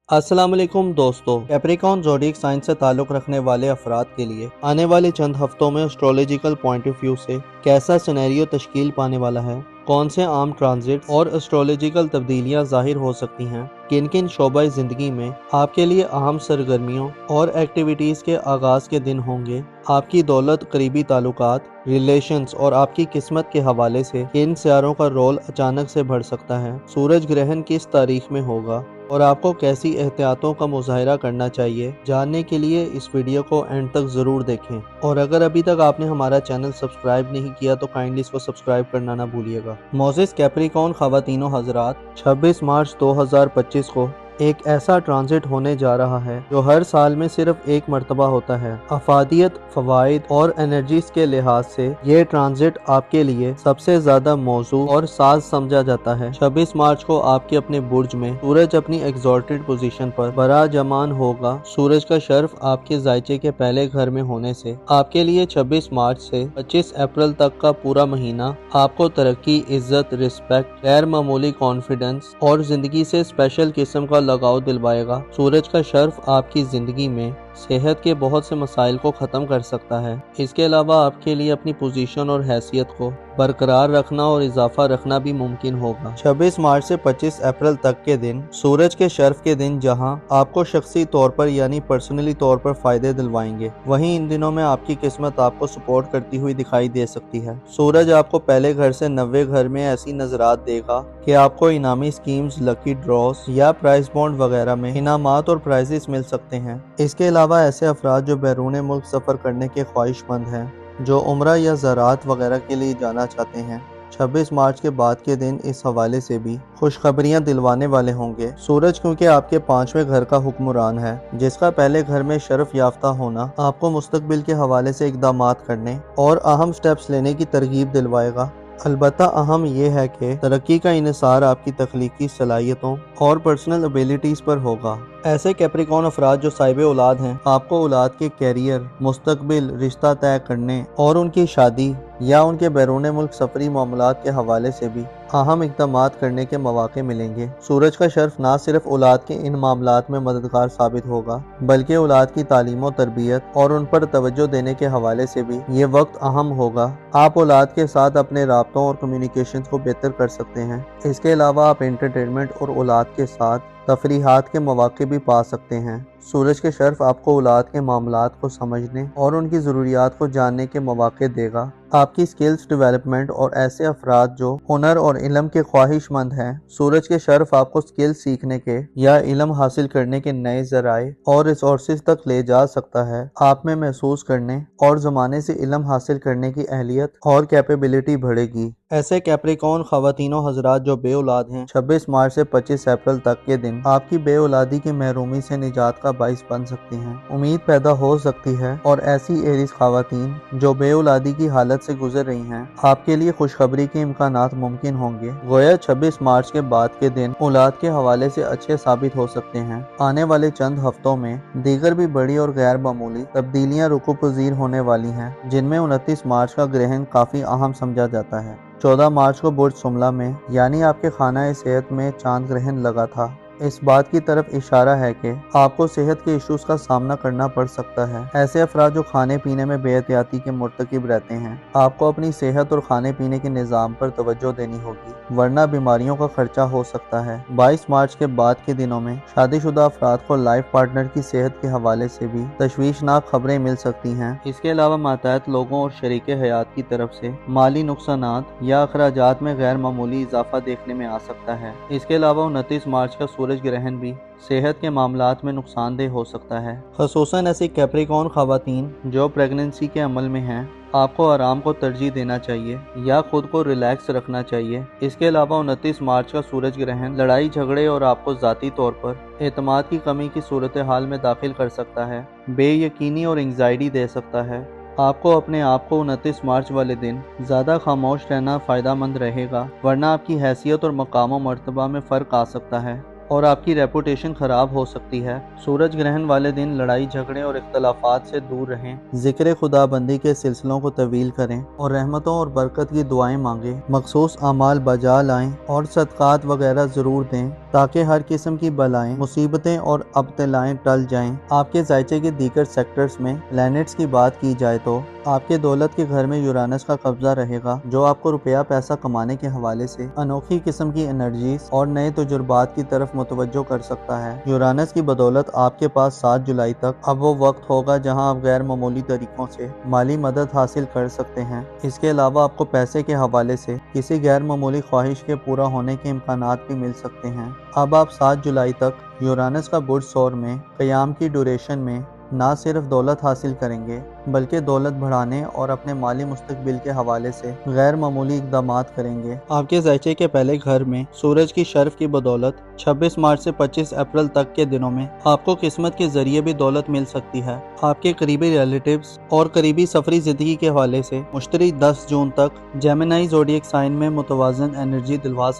अस्सलाम वालेकुम दोस्तों, कैप्रिकॉर्न ज़ोडिएक साइन से ताल्लुक़ रखने वाले अफराद के लिए आने वाले चंद हफ्तों में एस्ट्रोलॉजिकल पॉइंट ऑफ व्यू से कैसा सिनेरियो तश्कील पाने वाला है, कौन से आम ट्रांजिट और एस्ट्रोलॉजिकल तब्दीलियां ज़ाहिर हो सकती हैं, किन किन शोबाए ज़िंदगी में आपके लिए अहम सरगर्मियों और एक्टिविटीज़ के आगाज़ के दिन होंगे, आपकी दौलत, करीबी ताल्लुकात, रिलेशंस और आपकी किस्मत के हवाले से किन सियारों का रोल अचानक से बढ़ सकता है, सूरज ग्रहण किस तारीख में होगा और आपको कैसी एहतियातों का मुजाहिरा करना चाहिए। जानने के लिए इस वीडियो को एंड तक ज़रूर देखें और अगर अभी तक आपने हमारा चैनल सब्सक्राइब नहीं किया तो काइंडली इसको सब्सक्राइब करना ना भूलिएगा। मोज़ेस कैप्रिकॉर्न ख़वातीनो हज़रात, 26 मार्च 2025 को एक ऐसा ट्रांजिट होने जा रहा है जो हर साल में सिर्फ एक मर्तबा होता है। अफादियत, फवाइद और एनर्जीज के लिहाज से ये ट्रांजिट आपके लिए सबसे ज्यादा मौजू और साज समझा जाता है। 26 मार्च को आपके अपने बुर्ज में सूरज अपनी एग्जॉल्टेड पोजीशन पर बराजमान होगा। सूरज का शर्फ आपके जायचे के पहले घर में होने से आपके लिए 26 मार्च से 25 अप्रैल तक का पूरा महीना आपको तरक्की, इज्जत, रिस्पेक्ट, गैर मामूली कॉन्फिडेंस और जिंदगी से स्पेशल किस्म का लगाव दिलवाएगा। सूरज का शर्फ आपकी जिंदगी में सेहत के बहुत से मसाइल को ख़त्म कर सकता है। इसके अलावा आपके लिए अपनी पोजीशन और हैसियत को बरकरार रखना और इजाफा रखना भी मुमकिन होगा। 26 मार्च से 25 अप्रैल तक के दिन सूरज के शर्फ के दिन जहां आपको शख्सी तौर पर यानी पर्सनली तौर पर फायदे दिलवाएंगे, वहीं इन दिनों में आपकी किस्मत आपको सपोर्ट करती हुई दिखाई दे सकती है। सूरज आपको पहले घर से 90 घर में ऐसी नजरात देगा कि आपको इनामी स्कीम्स, लकी ड्रॉस या प्राइस बॉन्ड वगैरह में इनामात और प्राइजेस मिल सकते हैं। इसके अलावा ऐसे अफराद जो बैरून मुल्क सफ़र करने के ख्वाहिशमंद हैं, जो उम्रा या ज़राअत वगैरह के लिए जाना चाहते हैं, 26 मार्च के बाद के दिन इस हवाले से भी खुशखबरियां दिलवाने वाले होंगे। सूरज क्योंकि आपके 5वें घर का हुक्मरान है, जिसका पहले घर में शर्फ याफ्ता होना आपको मुस्तकबिल के हवाले से इक़दामात करने और अहम स्टेप्स लेने की तरगीब दिलवाएगा। अलबत्ता अहम यह है कि तरक्की का इन्हिसार आपकी तख्लीकी सलाहियतों और पर्सनल एबिलिटीज़ पर होगा। ऐसे कैप्रिकॉर्न अफराद जो साहिब औलाद हैं, आपको औलाद के कैरियर, मुस्तकबिल, रिश्ता तय करने और उनकी शादी या उनके बैरून मुल्क सफरी मामलात के हवाले से भी अहम इक़दामात करने के मौके मिलेंगे। सूरज का शर्फ ना सिर्फ औलाद के इन मामलात में मददगार साबित होगा, बल्कि औलाद की तालीम और तरबियत और उन पर तवज्जो देने के हवाले से भी ये वक्त अहम होगा। आप औलाद के साथ अपने राब्तों और कम्युनिकेशन को बेहतर कर सकते हैं। इसके अलावा आप एंटरटेनमेंट और औलाद के साथ तफरीहात के मौके भी पा सकते हैं। सूरज के शर्फ आपको औलाद के मामलात को समझने और उनकी ज़रूरियात को जानने के मौके देगा। आपकी स्किल्स डेवलपमेंट और ऐसे अफराद जो हुनर और इल्म के ख्वाहिशमंद हैं, सूरज के शर्फ आपको स्किल सीखने के या इल्म हासिल करने के नए ज़राए और रिसोर्सेज तक ले जा सकता है। आप में महसूस करने और ज़माने से इल्म हासिल करने की अहलियत और कैपेबिलिटी बढ़ेगी। ऐसे कैप्रिकॉर्न ख़वातीनो हज़रात जो बे औलाद हैं, 26 मार्च से 25 अप्रैल तक के दिन आपकी बे औलादी की महरूमी से निजात का बाइस बन सकती हैं। उम्मीद पैदा हो सकती है और ऐसी एरिस ख़वातीन जो बे औलादी की हालत से गुजर रही हैं, आपके लिए खुशखबरी के इम्कानात मुमकिन होंगे। गोया 26 मार्च के बाद के दिन औलाद के हवाले से अच्छे साबित हो सकते हैं। आने वाले चंद हफ्तों में दीगर भी बड़ी और गैर मामूली तब्दीलियाँ रुकू पजीर होने वाली हैं, जिनमें 29 मार्च का ग्रहण काफ़ी अहम समझा जाता है। 14 मार्च को बुर्ज सुमला में यानी आपके खाना सेहत में चांद ग्रहण लगा था। इस बात की तरफ इशारा है कि आपको सेहत के इश्यूज का सामना करना पड़ सकता है। ऐसे अफराद जो खाने पीने में बेहतियाती के मुर्तकिब रहते हैं, आपको अपनी सेहत और खाने पीने के निज़ाम पर तवज्जो देनी होगी, वरना बीमारियों का खर्चा हो सकता है। 22 मार्च के बाद के दिनों में शादीशुदा अफराद को लाइफ पार्टनर की सेहत के हवाले से भी तशवीशनाक खबरें मिल सकती हैं। इसके अलावा मातहत लोगों और शरीके हयात की तरफ से माली नुकसानात या अखराजात में गैर मामूली इजाफा देखने में आ सकता है। इसके अलावा 29 मार्च का सूरज ग्रहण भी सेहत के मामलात में नुकसानदेह हो सकता है। ख़ुसूसन ऐसी कैप्रिकॉर्न ख़वातीन जो प्रेगनेंसी के अमल में हैं, आपको आराम को तरजीह देना चाहिए या खुद को रिलैक्स रखना चाहिए। इसके अलावा 29 मार्च का सूरज ग्रहण लड़ाई झगड़े और आपको ज़ाती तौर पर एतमाद की कमी की सूरत हाल में दाखिल कर सकता है, बेयकीनी और एंग्जाइटी दे सकता है। आपको अपने आप को 29 मार्च वाले दिन ज़्यादा खामोश रहना फ़ायदा मंद रहेगा, वरना आपकी हैसियत और मकाम व मर्तबा में फ़र्क आ सकता है। اور آپ کی ریپوٹیشن خراب ہو سکتی ہے۔ سورج گرہن والے دن لڑائی جھگڑے اور اختلافات سے دور رہیں، ذکر خدا بندی کے سلسلوں کو طویل کریں اور رحمتوں اور برکت کی دعائیں مانگیں، مخصوص اعمال بجا لائیں اور صدقات وغیرہ ضرور دیں تاکہ ہر قسم کی بلائیں، مصیبتیں اور ابتلائیں ٹل جائیں۔ آپ کے ذائچے کے دیگر سیکٹرز میں پلینٹس کی بات کی جائے تو آپ کے دولت کے گھر میں یورانس کا قبضہ رہے گا، جو آپ کو روپیہ پیسہ کمانے کے حوالے سے انوکھی قسم کی انرجیز اور نئے تجربات کی طرف متوجہ کر سکتا ہے۔ یورانس کی بدولت آپ کے پاس 7 جولائی تک اب وہ وقت ہوگا جہاں آپ غیر معمولی طریقوں سے مالی مدد حاصل کر سکتے ہیں۔ اس کے علاوہ آپ کو پیسے کے حوالے سے کسی غیر معمولی خواہش کے پورا ہونے کے امکانات بھی مل سکتے ہیں۔ اب آپ 7 جولائی تک یورانس کا برج ثور میں قیام کی ڈیوریشن میں نہ صرف دولت حاصل کریں گے بلکہ دولت بڑھانے اور اپنے مالی مستقبل کے حوالے سے غیر معمولی اقدامات کریں گے۔ آپ کے ذائچے کے پہلے گھر میں سورج کی شرف کی بدولت 26 مارچ سے 25 اپریل تک کے دنوں میں آپ کو قسمت کے ذریعے بھی دولت مل سکتی ہے۔ آپ کے قریبی ریلیٹیوز اور قریبی سفری زندگی کے حوالے سے مشتری 10 جون تک جیمنائی زوڈیک سائن میں متوازن انرجی دلوا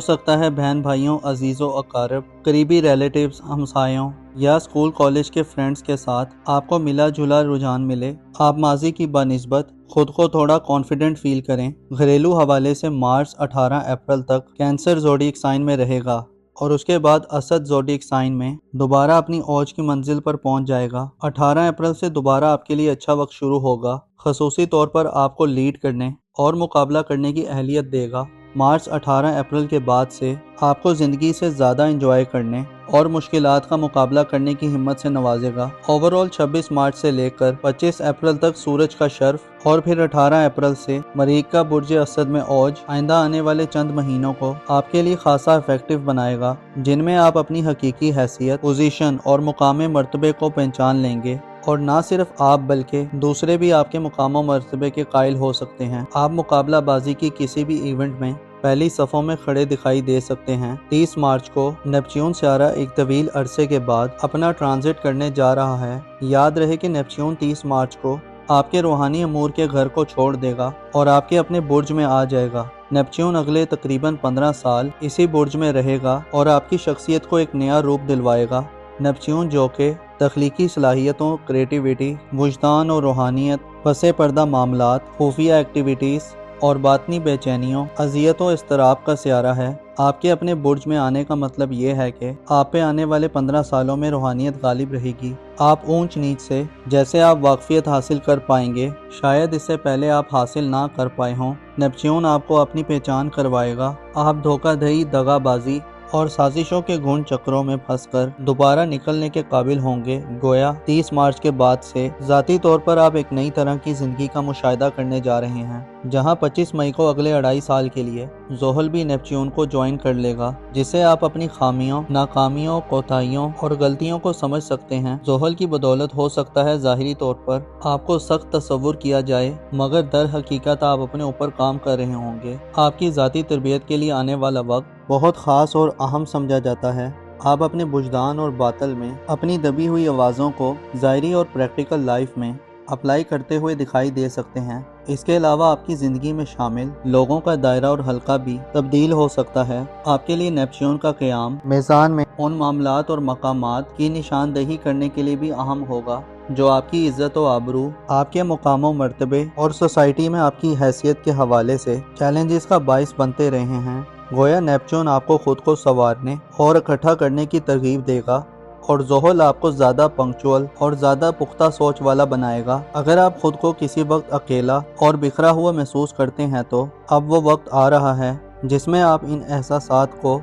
سکتا ہے بہن بھائیوں، عزیزوں، اقارب، قریبی ریلیٹیوز، ہمسایوں یا اسکول کالج کے فرینڈز کے ساتھ آپ کو ملا جلا رجحان ملے۔ آپ ماضی کی بنسبت خود کو تھوڑا کانفیڈنٹ فیل کریں۔ گھریلو حوالے سے مارس 18 اپریل تک کینسر زوڈیک سائن میں رہے گا اور اس کے بعد اسد زوڈیک سائن میں دوبارہ اپنی اوج کی منزل پر پہنچ جائے گا۔ 18 اپریل سے دوبارہ آپ کے لیے اچھا وقت شروع ہوگا، خصوصی طور پر آپ کو لیڈ کرنے اور مقابلہ کرنے کی اہلیت دے گا۔ مارچ 18 اپریل کے بعد سے آپ کو زندگی سے زیادہ انجوائے کرنے اور مشکلات کا مقابلہ کرنے کی ہمت سے نوازے گا۔ اوورال 26 مارچ سے لے کر 25 اپریل تک سورج کا شرف اور پھر 18 اپریل سے مریخ کا برج اسد میں اوج آئندہ آنے والے چند مہینوں کو آپ کے لیے خاصا افیکٹو بنائے گا، جن میں آپ اپنی حقیقی حیثیت، پوزیشن اور مقام مرتبے کو پہچان لیں گے اور نہ صرف آپ بلکہ دوسرے بھی آپ کے مقام و مرتبے کے قائل ہو سکتے ہیں۔ آپ مقابلہ بازی کی کسی بھی ایونٹ میں پہلی صفوں میں کھڑے دکھائی دے سکتے ہیں۔ 30 مارچ کو نیپچون سیارہ ایک طویل عرصے کے بعد اپنا ٹرانزٹ کرنے جا رہا ہے۔ یاد رہے کہ نیپچون 30 مارچ کو آپ کے روحانی امور کے گھر کو چھوڑ دے گا اور آپ کے اپنے برج میں آ جائے گا۔ نیپچون اگلے تقریباً 15 سال اسی برج میں رہے گا اور آپ کی شخصیت کو ایک نیا روپ دلوائے گا۔ نیپچون جو کہ تخلیقی صلاحیتوں، کریٹیویٹی، وجدان اور روحانیت، پس پردہ معاملات، خفیہ ایکٹیویٹیز اور باطنی بے چینیوں، اذیت و اضطراب کا سیارہ ہے، آپ کے اپنے برج میں آنے کا مطلب یہ ہے کہ آپ پہ آنے والے 15 سالوں میں روحانیت غالب رہے گی۔ آپ اونچ نیچ سے جیسے آپ واقفیت حاصل کر پائیں گے، شاید اس سے پہلے آپ حاصل نہ کر پائے ہوں۔ نیپچون آپ کو اپنی پہچان کروائے گا۔ آپ دھوکہ دہی، دغا بازی اور سازشوں کے گھن چکروں میں پھنس کر دوبارہ نکلنے کے قابل ہوں گے۔ گویا 30 مارچ کے بعد سے ذاتی طور پر آپ ایک نئی طرح کی زندگی کا مشاہدہ کرنے جا رہے ہیں، جہاں 25 مئی کو اگلے 2.5 سال کے لیے زحل بھی نیپچون کو جوائن کر لے گا، جسے آپ اپنی خامیوں، ناکامیوں، کوتاہیوں اور غلطیوں کو سمجھ سکتے ہیں۔ زحل کی بدولت ہو سکتا ہے ظاہری طور پر آپ کو سخت تصور کیا جائے، مگر در حقیقت آپ اپنے اوپر کام کر رہے ہوں گے۔ آپ کی ذاتی تربیت کے لیے آنے والا وقت بہت خاص اور اہم سمجھا جاتا ہے۔ آپ اپنے وجدان اور باطن میں اپنی دبی ہوئی آوازوں کو ظاہری اور پریکٹیکل لائف میں اپلائی کرتے ہوئے دکھائی دے سکتے ہیں۔ اس کے علاوہ آپ کی زندگی میں شامل لوگوں کا دائرہ اور حلقہ بھی تبدیل ہو سکتا ہے۔ آپ کے لیے نیپچون کا قیام میزان میں ان معاملات اور مقامات کی نشاندہی کرنے کے لیے بھی اہم ہوگا جو آپ کی عزت و آبرو، آپ کے مقام و مرتبے اور سوسائٹی میں آپ کی حیثیت کے حوالے سے چیلنجز کا باعث بنتے رہے ہیں۔ گویا نیپچون آپ کو خود کو سنوارنے اور اکٹھا کرنے کی ترغیب دے گا اور زحل آپ کو زیادہ پنکچوئل اور زیادہ پختہ سوچ والا بنائے گا۔ اگر آپ خود کو کسی وقت اکیلا اور بکھرا ہوا محسوس کرتے ہیں تو اب وہ وقت آ رہا ہے جس میں آپ ان احساسات کو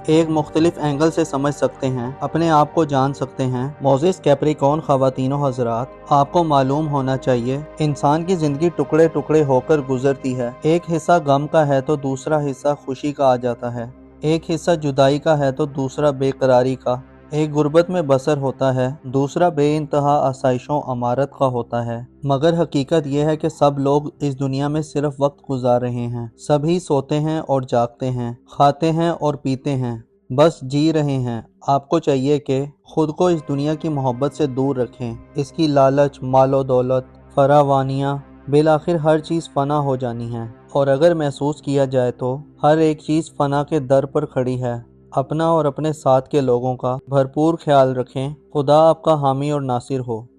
ایک مختلف اینگل سے سمجھ سکتے ہیں، اپنے آپ کو جان سکتے ہیں۔ موزس کیپریکون خواتین و حضرات، آپ کو معلوم ہونا چاہیے انسان کی زندگی ٹکڑے ٹکڑے ہو کر گزرتی ہے۔ ایک حصہ غم کا ہے تو دوسرا حصہ خوشی کا آ جاتا ہے، ایک حصہ جدائی کا ہے تو دوسرا بے قراری کا، ایک غربت میں بسر ہوتا ہے، دوسرا بے انتہا آسائشوں امارت کا ہوتا ہے۔ مگر حقیقت یہ ہے کہ سب لوگ اس دنیا میں صرف وقت گزار رہے ہیں، سبھی سوتے ہیں اور جاگتے ہیں، کھاتے ہیں اور پیتے ہیں، بس جی رہے ہیں۔ آپ کو چاہیے کہ خود کو اس دنیا کی محبت سے دور رکھیں، اس کی لالچ، مال و دولت، فراوانیاں، بالآخر ہر چیز فنا ہو جانی ہے، اور اگر محسوس کیا جائے تو ہر ایک چیز فنا کے در پر کھڑی ہے۔ اپنا اور اپنے ساتھ کے لوگوں کا بھرپور خیال رکھیں۔ خدا آپ کا حامی اور ناصر ہو۔